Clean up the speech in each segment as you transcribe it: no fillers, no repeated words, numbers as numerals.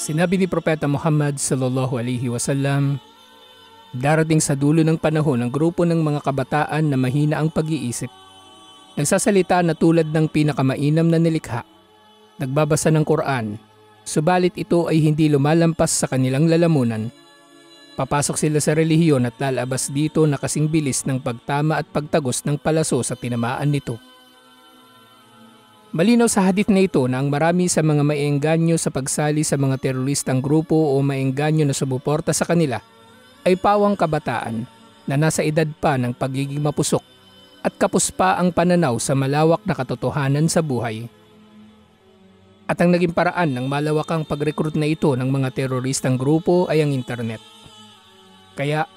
Sinabi ni Propeta Muhammad sallallahu alaihi wasallam, darating sa dulo ng panahon ang grupo ng mga kabataan na mahina ang pag-iisip. Nagsasalita na tulad ng pinakamainam na nilikha. Nagbabasa ng Quran, subalit ito ay hindi lumalampas sa kanilang lalamunan. Papasok sila sa relihiyon at lalabas dito na kasing bilis ng pagtama at pagtagos ng palaso sa tinamaan nito. Malinaw sa hadith na ito na ang marami sa mga maiengganyo sa pagsali sa mga teroristang grupo o maiengganyo na sumuporta sa kanila ay pawang kabataan na nasa edad pa ng pagiging mapusok at kapos pa ang pananaw sa malawak na katotohanan sa buhay. At ang naging paraan ng malawakang pag-recruit na ito ng mga teroristang grupo ay ang internet. Kaya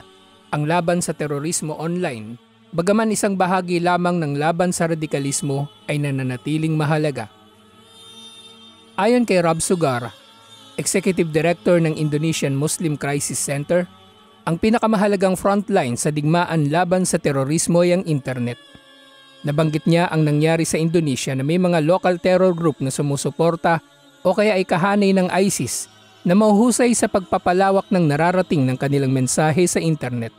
ang laban sa terorismo online, bagaman isang bahagi lamang ng laban sa radikalismo, ay nananatiling mahalaga. Ayon kay Rob Sugar, Executive Director ng Indonesian Muslim Crisis Center, ang pinakamahalagang frontline sa digmaan laban sa terorismo ay ang internet. Nabanggit niya ang nangyari sa Indonesia na may mga local terror group na sumusuporta o kaya ay kahanay ng ISIS na mahuhusay sa pagpapalawak ng nararating ng kanilang mensahe sa internet.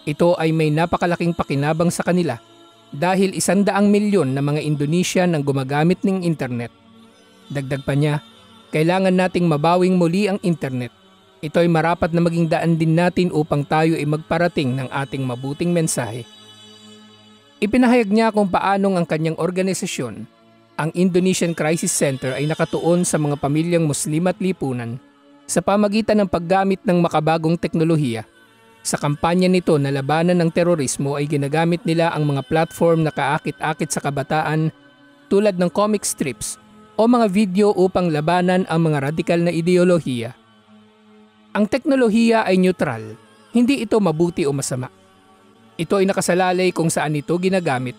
Ito ay may napakalaking pakinabang sa kanila dahil 100 milyon na mga Indonesian ang gumagamit ng internet. Dagdag pa niya, kailangan nating mabawing muli ang internet. Ito ay marapat na maging daan din natin upang tayo ay magparating ng ating mabuting mensahe. Ipinahayag niya kung paanong ang kanyang organisasyon, ang Indonesian Crisis Center, ay nakatuon sa mga pamilyang Muslim at lipunan sa pamagitan ng paggamit ng makabagong teknolohiya. Sa kampanya nito na labanan ng terorismo ay ginagamit nila ang mga platform na kaakit-akit sa kabataan tulad ng comic strips o mga video upang labanan ang mga radikal na ideolohiya. Ang teknolohiya ay neutral, hindi ito mabuti o masama. Ito ay nakasalalay kung saan ito ginagamit.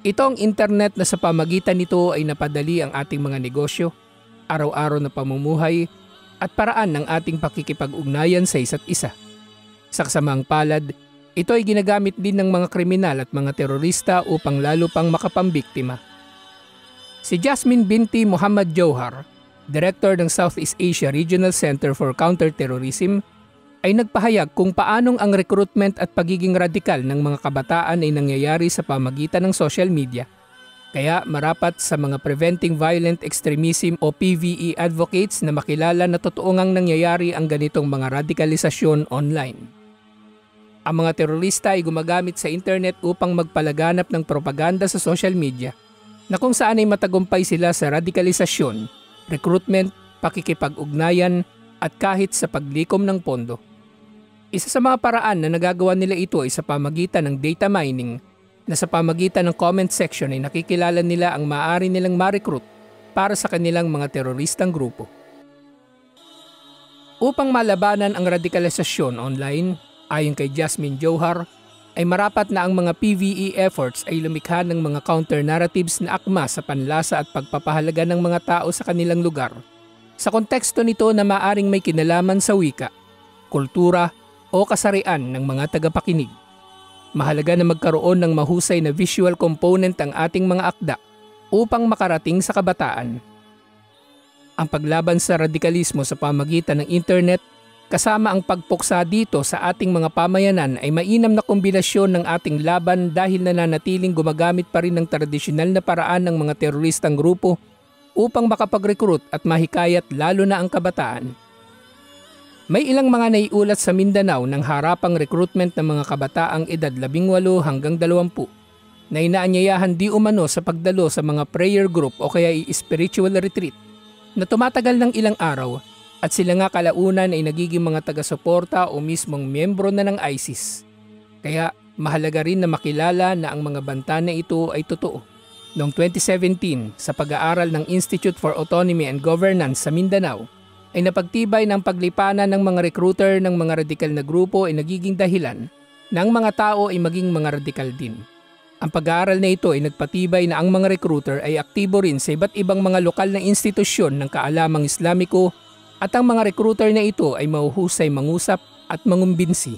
Ito ang internet na sa pamagitan nito ay napadali ang ating mga negosyo, araw-araw na pamumuhay at paraan ng ating pakikipag-ugnayan sa isa't isa. Sa kasamang palad, ito ay ginagamit din ng mga kriminal at mga terorista upang lalo pang makapambiktima. Si Jasmine binti Muhammad Johar, Director ng Southeast Asia Regional Center for Counterterrorism, ay nagpahayag kung paanong ang recruitment at pagiging radikal ng mga kabataan ay nangyayari sa pamagitan ng social media. Kaya marapat sa mga Preventing Violent Extremism o PVE advocates na makilala na totoo ngang nangyayari ang ganitong mga radikalisasyon online. Ang mga terorista ay gumagamit sa internet upang magpalaganap ng propaganda sa social media na kung saan ay matagumpay sila sa radikalisasyon, recruitment, pakikipag-ugnayan at kahit sa paglikom ng pondo. Isa sa mga paraan na nagagawa nila ito ay sa pamagitan ng data mining na sa pamagitan ng comment section ay nakikilala nila ang maaari nilang ma-recruit para sa kanilang mga teroristang grupo. Upang malabanan ang radikalisasyon online, ayon kay Jasmine Johar, ay marapat na ang mga PVE efforts ay lumikha ng mga counter-narratives na akma sa panlasa at pagpapahalaga ng mga tao sa kanilang lugar. Sa konteksto nito na maaring may kinalaman sa wika, kultura o kasarian ng mga tagapakinig. Mahalaga na magkaroon ng mahusay na visual component ang ating mga akda upang makarating sa kabataan. Ang paglaban sa radikalismo sa pamagitan ng internet kasama ang pagpuksa dito sa ating mga pamayanan ay mainam na kombinasyon ng ating laban dahil nananatiling gumagamit pa rin ng tradisyonal na paraan ng mga teroristang grupo upang makapag-recruit at mahikayat lalo na ang kabataan. May ilang mga naiulat sa Mindanao ng harapang recruitment ng mga kabataang edad 18 hanggang 20 na inaanyayahan di umano sa pagdalo sa mga prayer group o kaya spiritual retreat na tumatagal ng ilang araw at sila nga kalaunan ay nagiging mga taga-suporta o mismong miyembro na ng ISIS. Kaya mahalaga rin na makilala na ang mga banta na ito ay totoo. Noong 2017, sa pag-aaral ng Institute for Autonomy and Governance sa Mindanao, ay napagtibay ng paglipanan ng mga recruiter ng mga radikal na grupo ay nagiging dahilan na ang mga tao ay maging mga radikal din. Ang pag-aaral na ito ay nagpatibay na ang mga recruiter ay aktibo rin sa iba't ibang mga lokal na institusyon ng kaalamang Islamiko at ang mga recruiter na ito ay mahuhusay mangusap at mangumbinsi.